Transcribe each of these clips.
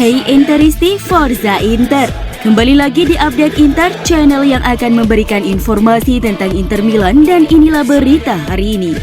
Hey Interisti, Forza Inter. Kembali lagi di Update Inter, channel yang akan memberikan informasi tentang Inter Milan, dan inilah berita hari ini.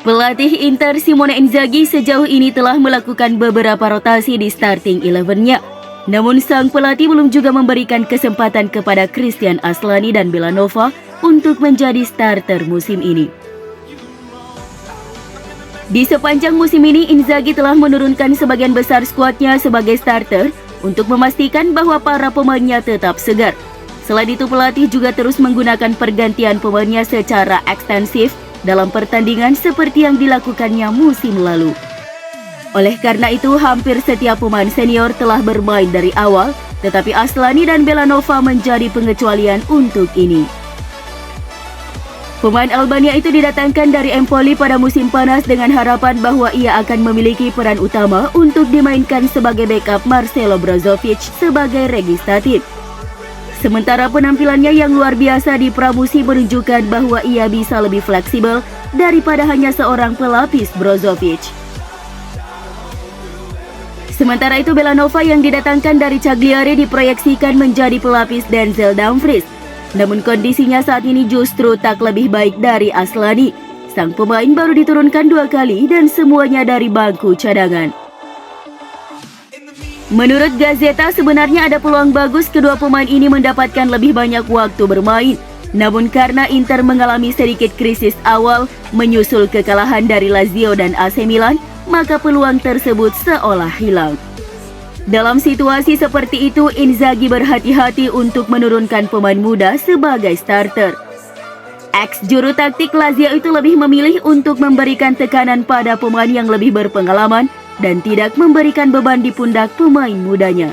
Pelatih Inter Simone Inzaghi sejauh ini telah melakukan beberapa rotasi di starting 11-nya. Namun sang pelatih belum juga memberikan kesempatan kepada Christian Aslani dan Belanova untuk menjadi starter musim ini. Di sepanjang musim ini, Inzaghi telah menurunkan sebagian besar skuadnya sebagai starter untuk memastikan bahwa para pemainnya tetap segar. Selain itu, pelatih juga terus menggunakan pergantian pemainnya secara ekstensif dalam pertandingan seperti yang dilakukannya musim lalu. Oleh karena itu, hampir setiap pemain senior telah bermain dari awal, tetapi Aslani dan Belanova menjadi pengecualian untuk ini. Pemain Albania itu didatangkan dari Empoli pada musim panas dengan harapan bahwa ia akan memiliki peran utama untuk dimainkan sebagai backup Marcelo Brozovic sebagai registratif. Sementara penampilannya yang luar biasa di pramusim menunjukkan bahwa ia bisa lebih fleksibel daripada hanya seorang pelapis Brozovic. Sementara itu, Belanova yang didatangkan dari Cagliari diproyeksikan menjadi pelapis Denzel Dumfries. Namun kondisinya saat ini justru tak lebih baik dari Aslani. Sang pemain baru diturunkan 2 kali dan semuanya dari bangku cadangan. Menurut Gazeta, sebenarnya ada peluang bagus kedua pemain ini mendapatkan lebih banyak waktu bermain. Namun karena Inter mengalami sedikit krisis awal menyusul kekalahan dari Lazio dan AC Milan, maka peluang tersebut seolah hilang. Dalam situasi seperti itu, Inzaghi berhati-hati untuk menurunkan pemain muda sebagai starter. Ex-juru taktik Lazio itu lebih memilih untuk memberikan tekanan pada pemain yang lebih berpengalaman dan tidak memberikan beban di pundak pemain mudanya.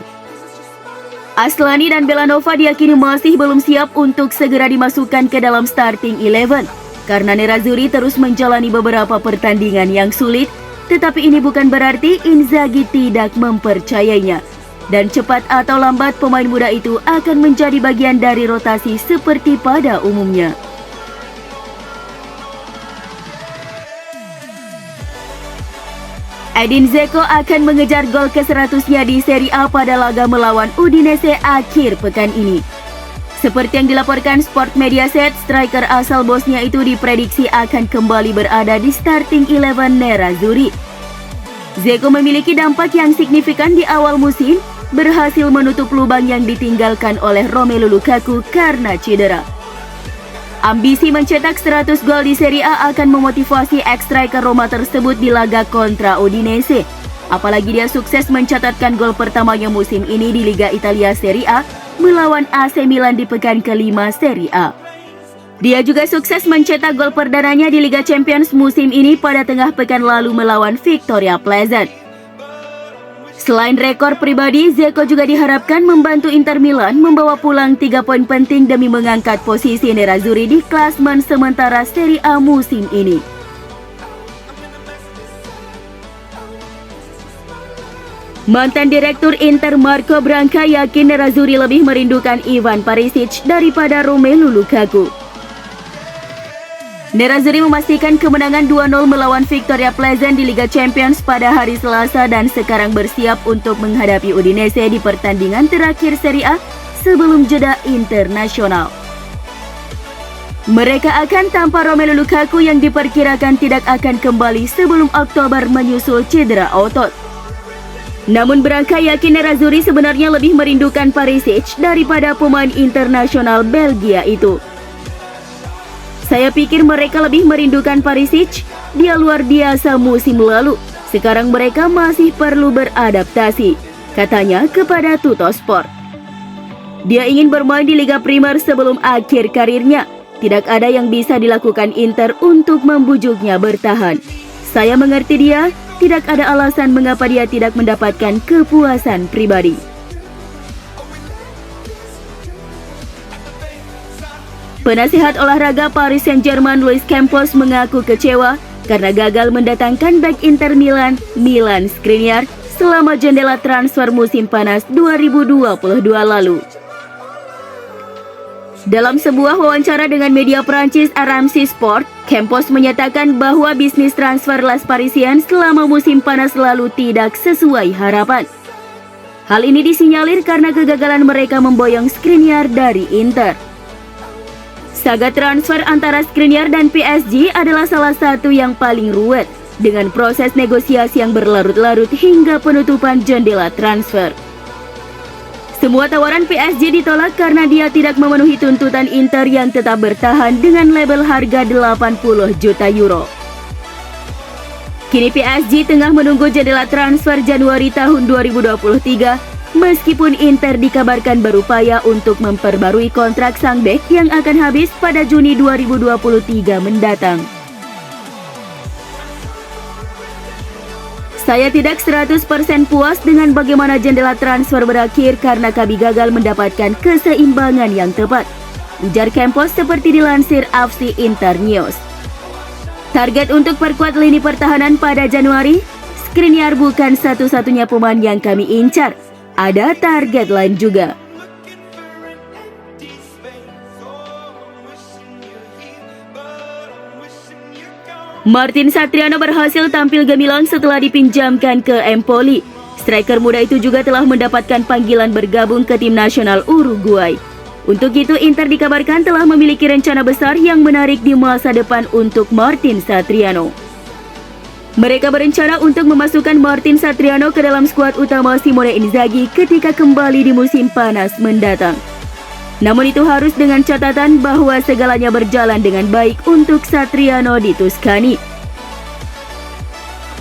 Aslani dan Belanova diyakini masih belum siap untuk segera dimasukkan ke dalam starting 11 karena Nerazzurri terus menjalani beberapa pertandingan yang sulit, tetapi ini bukan berarti Inzaghi tidak mempercayainya. Dan cepat atau lambat pemain muda itu akan menjadi bagian dari rotasi seperti pada umumnya. Edin Dzeko akan mengejar gol ke-100-nya di Serie A pada laga melawan Udinese akhir pekan ini. Seperti yang dilaporkan Sport Mediaset, striker asal Bosnia itu diprediksi akan kembali berada di starting 11 Nerazzurri. Dzeko memiliki dampak yang signifikan di awal musim, berhasil menutup lubang yang ditinggalkan oleh Romelu Lukaku karena cedera. Ambisi mencetak 100 gol di Serie A akan memotivasi ex-striker Roma tersebut di laga kontra Udinese. Apalagi dia sukses mencatatkan gol pertamanya musim ini di Liga Italia Serie A melawan AC Milan di pekan ke-5 Serie A. Dia juga sukses mencetak gol perdananya di Liga Champions musim ini pada tengah pekan lalu melawan Victoria Pleasant. Selain rekor pribadi, Dzeko juga diharapkan membantu Inter Milan membawa pulang 3 poin penting demi mengangkat posisi Nerazzurri di klasmen sementara Serie A musim ini. Mantan Direktur Inter Marco Branca yakin Nerazzurri lebih merindukan Ivan Perisic daripada Romelu Lukaku. Nerazzurri memastikan kemenangan 2-0 melawan Victoria Pleasant di Liga Champions pada hari Selasa dan sekarang bersiap untuk menghadapi Udinese di pertandingan terakhir Serie A sebelum jeda internasional. Mereka akan tanpa Romelu Lukaku yang diperkirakan tidak akan kembali sebelum Oktober menyusul cedera otot. Namun Branca yakin Nerazzurri sebenarnya lebih merindukan Perisic daripada pemain internasional Belgia itu. Saya pikir mereka lebih merindukan Perisic, dia luar biasa musim lalu. Sekarang mereka masih perlu beradaptasi, katanya kepada Tuttosport. Dia ingin bermain di Liga Primer sebelum akhir karirnya. Tidak ada yang bisa dilakukan Inter untuk membujuknya bertahan. Saya mengerti dia, tidak ada alasan mengapa dia tidak mendapatkan kepuasan pribadi. Penasihat olahraga Paris Saint-Germain Luis Campos mengaku kecewa karena gagal mendatangkan bek Inter Milan, Milan Skriniar, selama jendela transfer musim panas 2022 lalu. Dalam sebuah wawancara dengan media Prancis RMC Sport, Campos menyatakan bahwa bisnis transfer Les Parisiens selama musim panas lalu tidak sesuai harapan. Hal ini disinyalir karena kegagalan mereka memboyong Skriniar dari Inter. Saga transfer antara Skriniar dan PSG adalah salah satu yang paling ruwet, dengan proses negosiasi yang berlarut-larut hingga penutupan jendela transfer. Semua tawaran PSG ditolak karena dia tidak memenuhi tuntutan Inter yang tetap bertahan dengan label harga 80 juta euro. Kini PSG tengah menunggu jendela transfer Januari tahun 2023, meskipun Inter dikabarkan berupaya untuk memperbarui kontrak sang bek yang akan habis pada Juni 2023 mendatang. Saya tidak 100% puas dengan bagaimana jendela transfer berakhir karena kami gagal mendapatkan keseimbangan yang tepat, ujar Campos seperti dilansir FC Internews. Target untuk perkuat lini pertahanan pada Januari, Skriniar bukan satu-satunya pemain yang kami incar, ada target lain juga. Martin Satriano berhasil tampil gemilang setelah dipinjamkan ke Empoli. Striker muda itu juga telah mendapatkan panggilan bergabung ke tim nasional Uruguay. Untuk itu, Inter dikabarkan telah memiliki rencana besar yang menarik di masa depan untuk Martin Satriano. Mereka berencana untuk memasukkan Martin Satriano ke dalam skuad utama Simone Inzaghi ketika kembali di musim panas mendatang. Namun itu harus dengan catatan bahwa segalanya berjalan dengan baik untuk Satriano di Tuscany.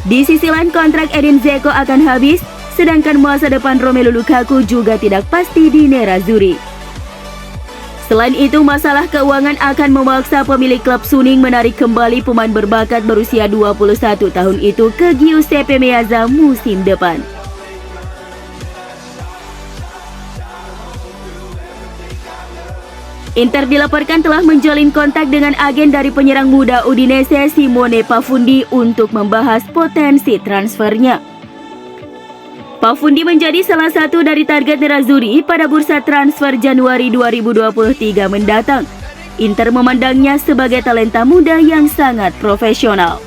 Di sisi lain, kontrak Edin Dzeko akan habis, sedangkan masa depan Romelu Lukaku juga tidak pasti di Nerazzurri. Selain itu, masalah keuangan akan memaksa pemilik klub Suning menarik kembali pemain berbakat berusia 21 tahun itu ke Giuseppe Meazza musim depan. Inter dilaporkan telah menjalin kontak dengan agen dari penyerang muda Udinese Simone Pafundi untuk membahas potensi transfernya. Pafundi menjadi salah satu dari target Nerazzurri pada bursa transfer Januari 2023 mendatang. Inter memandangnya sebagai talenta muda yang sangat profesional.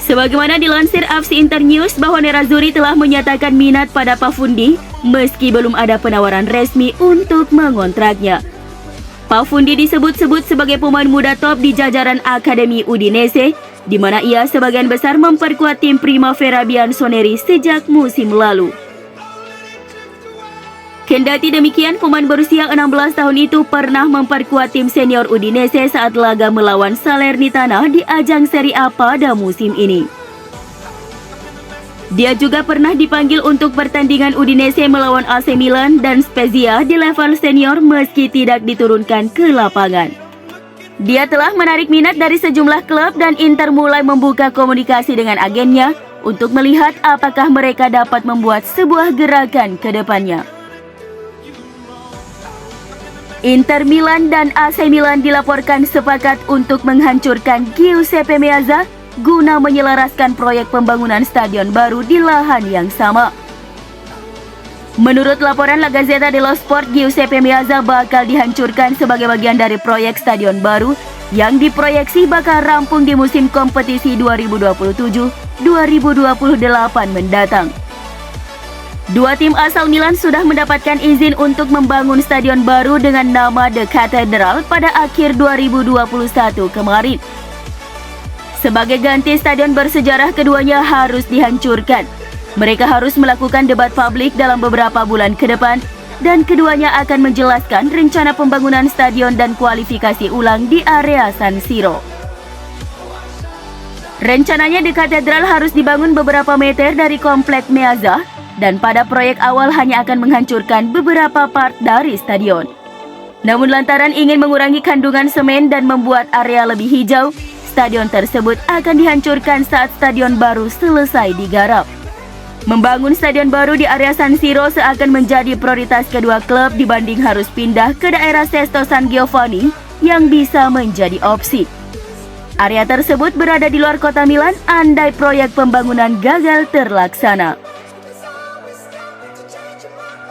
Sebagaimana dilansir FC Internews bahwa Nerazzurri telah menyatakan minat pada Pafundi meski belum ada penawaran resmi untuk mengontraknya. Pafundi disebut-sebut sebagai pemain muda top di jajaran Akademi Udinese, di mana ia sebagian besar memperkuat tim Primavera Bianconeri sejak musim lalu. Kendati demikian, pemain berusia 16 tahun itu pernah memperkuat tim senior Udinese saat laga melawan Salernitana di ajang Serie A pada musim ini. Dia juga pernah dipanggil untuk pertandingan Udinese melawan AC Milan dan Spezia di level senior meski tidak diturunkan ke lapangan. Dia telah menarik minat dari sejumlah klub dan Inter mulai membuka komunikasi dengan agennya untuk melihat apakah mereka dapat membuat sebuah gerakan ke depannya. Inter Milan dan AC Milan dilaporkan sepakat untuk menghancurkan Giuseppe Meazza guna menyelaraskan proyek pembangunan stadion baru di lahan yang sama. Menurut laporan La Gazzetta dello Sport, Giuseppe Meazza bakal dihancurkan sebagai bagian dari proyek stadion baru yang diproyeksi bakal rampung di musim kompetisi 2027-2028 mendatang. Dua tim asal Milan sudah mendapatkan izin untuk membangun stadion baru dengan nama The Cathedral pada akhir 2021 kemarin. Sebagai ganti stadion bersejarah, keduanya harus dihancurkan. Mereka harus melakukan debat publik dalam beberapa bulan ke depan, dan keduanya akan menjelaskan rencana pembangunan stadion dan kualifikasi ulang di area San Siro. Rencananya The Cathedral harus dibangun beberapa meter dari komplek Meazza, dan pada proyek awal hanya akan menghancurkan beberapa part dari stadion. Namun lantaran ingin mengurangi kandungan semen dan membuat area lebih hijau, stadion tersebut akan dihancurkan saat stadion baru selesai digarap. Membangun stadion baru di area San Siro seakan menjadi prioritas kedua klub dibanding harus pindah ke daerah Sesto San Giovanni yang bisa menjadi opsi. Area tersebut berada di luar kota Milan andai proyek pembangunan gagal terlaksana. Cuma